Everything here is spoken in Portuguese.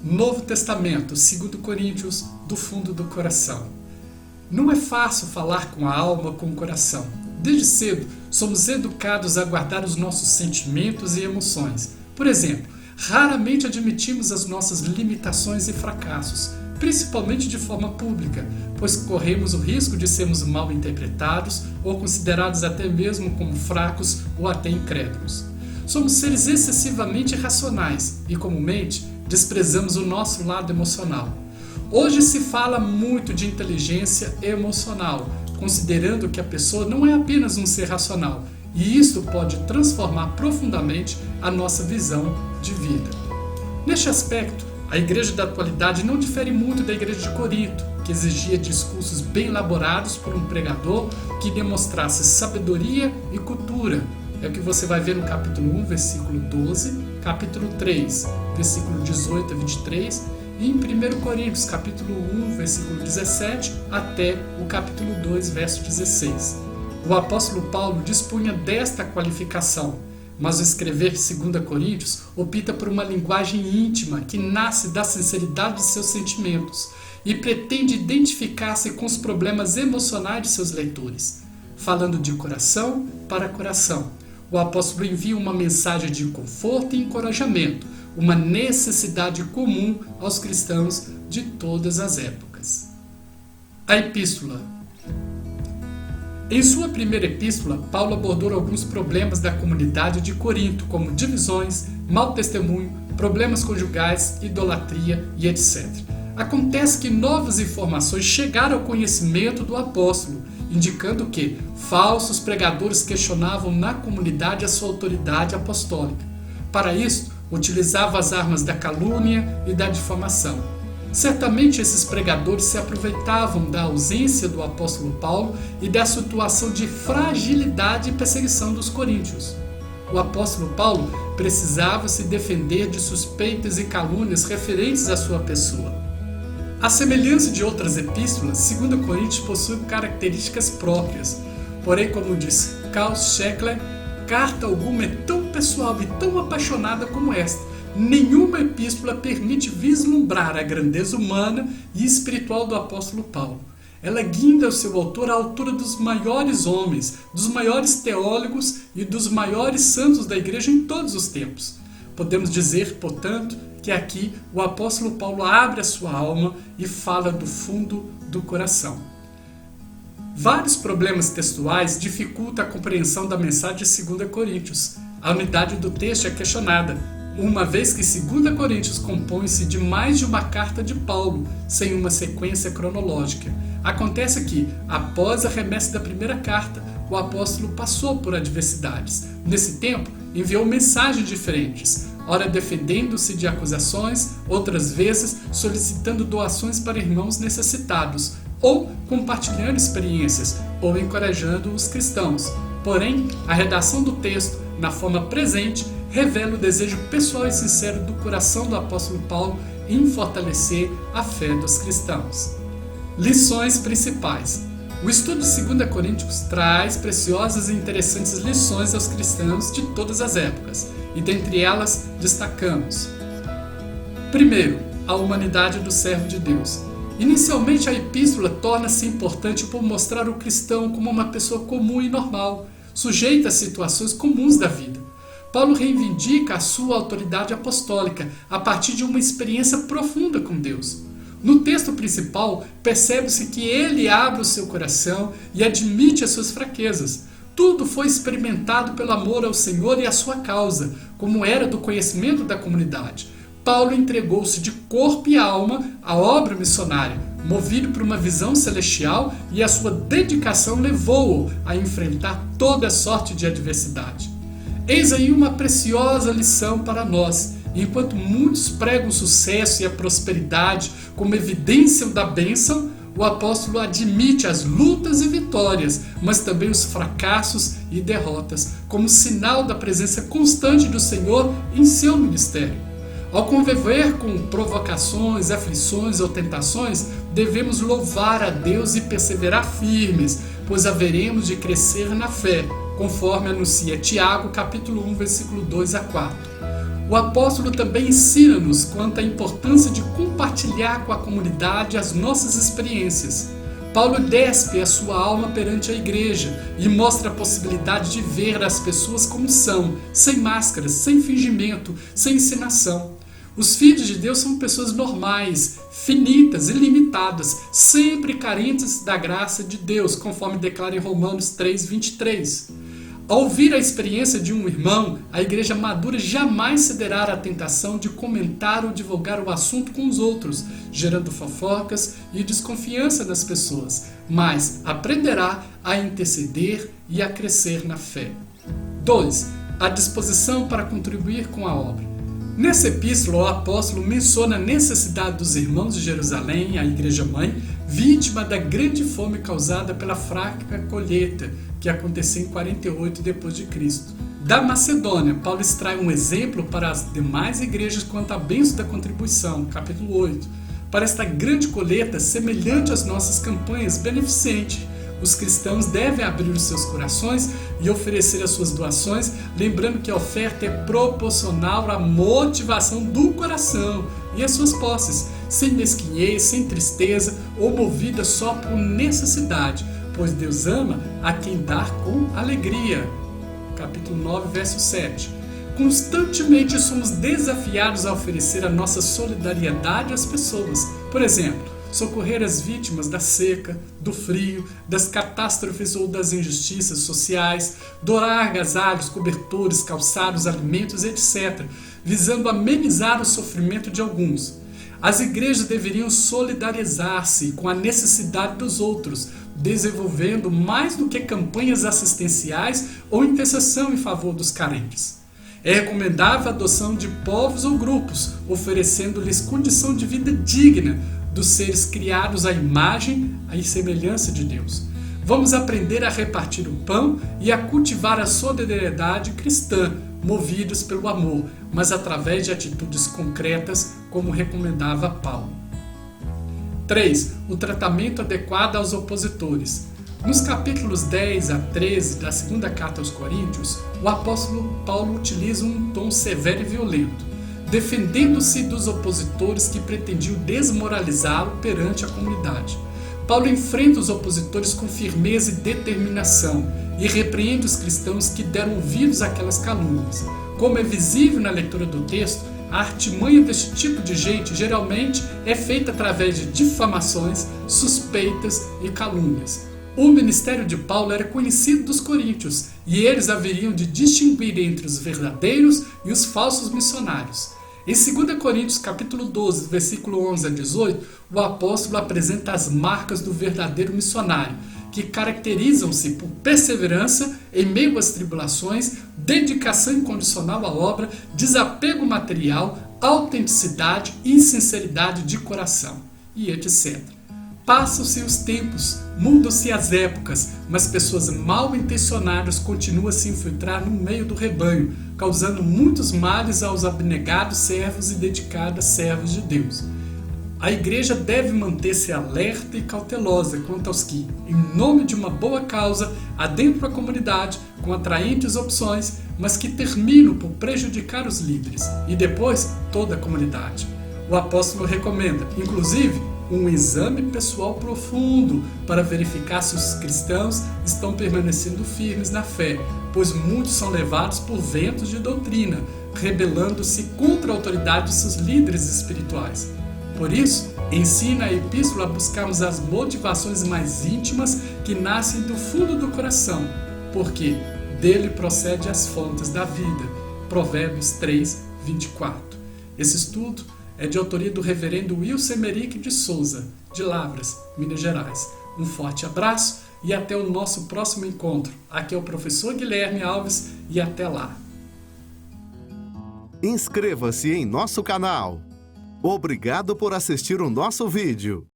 Novo Testamento, 2 Coríntios, do fundo do coração. Não é fácil falar com a alma, com o coração. Desde cedo, somos educados a guardar os nossos sentimentos e emoções. Por exemplo, raramente admitimos as nossas limitações e fracassos, principalmente de forma pública, pois corremos o risco de sermos mal interpretados ou considerados até mesmo como fracos ou até incrédulos. Somos seres excessivamente racionais e, comumente, desprezamos o nosso lado emocional. Hoje se fala muito de inteligência emocional, considerando que a pessoa não é apenas um ser racional, e isso pode transformar profundamente a nossa visão de vida. Neste aspecto, a igreja da atualidade não difere muito da igreja de Corinto, que exigia discursos bem elaborados por um pregador que demonstrasse sabedoria e cultura. É o que você vai ver no capítulo 1, versículo 12, capítulo 3, versículo 18 a 23, e em 1 Coríntios, capítulo 1, versículo 17, até o capítulo 2, verso 16. O apóstolo Paulo dispunha desta qualificação, mas ao escrever 2 Coríntios opta por uma linguagem íntima que nasce da sinceridade de seus sentimentos e pretende identificar-se com os problemas emocionais de seus leitores, falando de coração para coração. O apóstolo envia uma mensagem de conforto e encorajamento, uma necessidade comum aos cristãos de todas as épocas. A epístola. Em sua primeira epístola, Paulo abordou alguns problemas da comunidade de Corinto, como divisões, mau testemunho, problemas conjugais, idolatria e etc. Acontece que novas informações chegaram ao conhecimento do apóstolo, indicando que falsos pregadores questionavam na comunidade a sua autoridade apostólica. Para isso, utilizavam as armas da calúnia e da difamação. Certamente esses pregadores se aproveitavam da ausência do apóstolo Paulo e da situação de fragilidade e perseguição dos coríntios. O apóstolo Paulo precisava se defender de suspeitas e calúnias referentes à sua pessoa. À semelhança de outras epístolas, 2 Coríntios possui características próprias. Porém, como diz Karl Scheckler, carta alguma é tão pessoal e tão apaixonada como esta. Nenhuma epístola permite vislumbrar a grandeza humana e espiritual do apóstolo Paulo. Ela guinda o seu autor à altura dos maiores homens, dos maiores teólogos e dos maiores santos da igreja em todos os tempos. Podemos dizer, portanto, que aqui o apóstolo Paulo abre a sua alma e fala do fundo do coração. Vários problemas textuais dificultam a compreensão da mensagem de 2 Coríntios. A unidade do texto é questionada, uma vez que 2 Coríntios compõe-se de mais de uma carta de Paulo, sem uma sequência cronológica. Acontece que, após a remessa da primeira carta, o apóstolo passou por adversidades. Nesse tempo, enviou mensagens diferentes, ora defendendo-se de acusações, outras vezes solicitando doações para irmãos necessitados, ou compartilhando experiências, ou encorajando os cristãos. Porém, a redação do texto, na forma presente, revela o desejo pessoal e sincero do coração do apóstolo Paulo em fortalecer a fé dos cristãos. Lições principais. O estudo de 2 Coríntios traz preciosas e interessantes lições aos cristãos de todas as épocas, e dentre elas destacamos: primeiro, a humanidade do servo de Deus. Inicialmente a epístola torna-se importante por mostrar o cristão como uma pessoa comum e normal, sujeita a situações comuns da vida. Paulo reivindica a sua autoridade apostólica a partir de uma experiência profunda com Deus. No texto principal, percebe-se que ele abre o seu coração e admite as suas fraquezas. Tudo foi experimentado pelo amor ao Senhor e à sua causa, como era do conhecimento da comunidade. Paulo entregou-se de corpo e alma à obra missionária, movido por uma visão celestial, e a sua dedicação levou-o a enfrentar toda sorte de adversidade. Eis aí uma preciosa lição para nós. Enquanto muitos pregam o sucesso e a prosperidade como evidência da bênção, o apóstolo admite as lutas e vitórias, mas também os fracassos e derrotas, como sinal da presença constante do Senhor em seu ministério. Ao conviver com provocações, aflições ou tentações, devemos louvar a Deus e perseverar firmes, pois haveremos de crescer na fé, conforme anuncia Tiago, capítulo 1, versículo 2 a 4. O O apóstolo também ensina-nos quanto à importância de compartilhar com a comunidade as nossas experiências. Paulo despe a sua alma perante a igreja e mostra a possibilidade de ver as pessoas como são, sem máscaras, sem fingimento, sem encenação. Os filhos de Deus são pessoas normais, finitas e limitadas, sempre carentes da graça de Deus, conforme declara em Romanos 3:23. Ao ouvir a experiência de um irmão, a igreja madura jamais cederá à tentação de comentar ou divulgar o assunto com os outros, gerando fofocas e desconfiança das pessoas, mas aprenderá a interceder e a crescer na fé. 2. A disposição para contribuir com a obra. Nessa epístola, o apóstolo menciona a necessidade dos irmãos de Jerusalém, a igreja-mãe, vítima da grande fome causada pela fraca colheita que aconteceu em 48 d.C. Da Macedônia, Paulo extrai um exemplo para as demais igrejas quanto à bênção da contribuição, capítulo 8. Para esta grande colheita, semelhante às nossas campanhas beneficentes, os cristãos devem abrir os seus corações e oferecer as suas doações, lembrando que a oferta é proporcional à motivação do coração e às suas posses, sem mesquinhez, sem tristeza ou movida só por necessidade, pois Deus ama a quem dá com alegria. Capítulo 9, verso 7. Constantemente somos desafiados a oferecer a nossa solidariedade às pessoas. Por exemplo, socorrer as vítimas da seca, do frio, das catástrofes ou das injustiças sociais, doar agasalhos, cobertores, calçados, alimentos, etc., visando amenizar o sofrimento de alguns. As igrejas deveriam solidarizar-se com a necessidade dos outros, desenvolvendo mais do que campanhas assistenciais ou intercessão em favor dos carentes. É recomendável a adoção de povos ou grupos, oferecendo-lhes condição de vida digna dos seres criados à imagem e semelhança de Deus. Vamos aprender a repartir o pão e a cultivar a solidariedade cristã, movidos pelo amor, mas através de atitudes concretas, como recomendava Paulo. 3. O tratamento adequado aos opositores. Nos capítulos 10 a 13 da segunda carta aos Coríntios, o apóstolo Paulo utiliza um tom severo e violento, defendendo-se dos opositores que pretendiam desmoralizá-lo perante a comunidade. Paulo enfrenta os opositores com firmeza e determinação e repreende os cristãos que deram ouvidos àquelas calúnias. Como é visível na leitura do texto, a artimanha deste tipo de gente geralmente é feita através de difamações, suspeitas e calúnias. O ministério de Paulo era conhecido dos coríntios e eles haveriam de distinguir entre os verdadeiros e os falsos missionários. Em 2 Coríntios capítulo 12, versículo 11 a 18, o apóstolo apresenta as marcas do verdadeiro missionário, que caracterizam-se por perseverança em meio às tribulações, dedicação incondicional à obra, desapego material, autenticidade e sinceridade de coração, e etc. Passam-se os tempos, mudam-se as épocas, mas pessoas mal intencionadas continuam a se infiltrar no meio do rebanho, causando muitos males aos abnegados servos e dedicados servos de Deus. A igreja deve manter-se alerta e cautelosa quanto aos que, em nome de uma boa causa, adentram a comunidade com atraentes opções, mas que terminam por prejudicar os líderes e depois toda a comunidade. O apóstolo recomenda, inclusive, um exame pessoal profundo para verificar se os cristãos estão permanecendo firmes na fé, pois muitos são levados por ventos de doutrina, rebelando-se contra a autoridade de seus líderes espirituais. Por isso, ensina a epístola a buscarmos as motivações mais íntimas que nascem do fundo do coração, porque dele procede as fontes da vida. Provérbios 3, 24. Esse estudo é de autoria do reverendo Wilson Emerick de Souza, de Lavras, Minas Gerais. Um forte abraço e até o nosso próximo encontro. Aqui é o professor Guilherme Alves e até lá. Inscreva-se em nosso canal. Obrigado por assistir o nosso vídeo.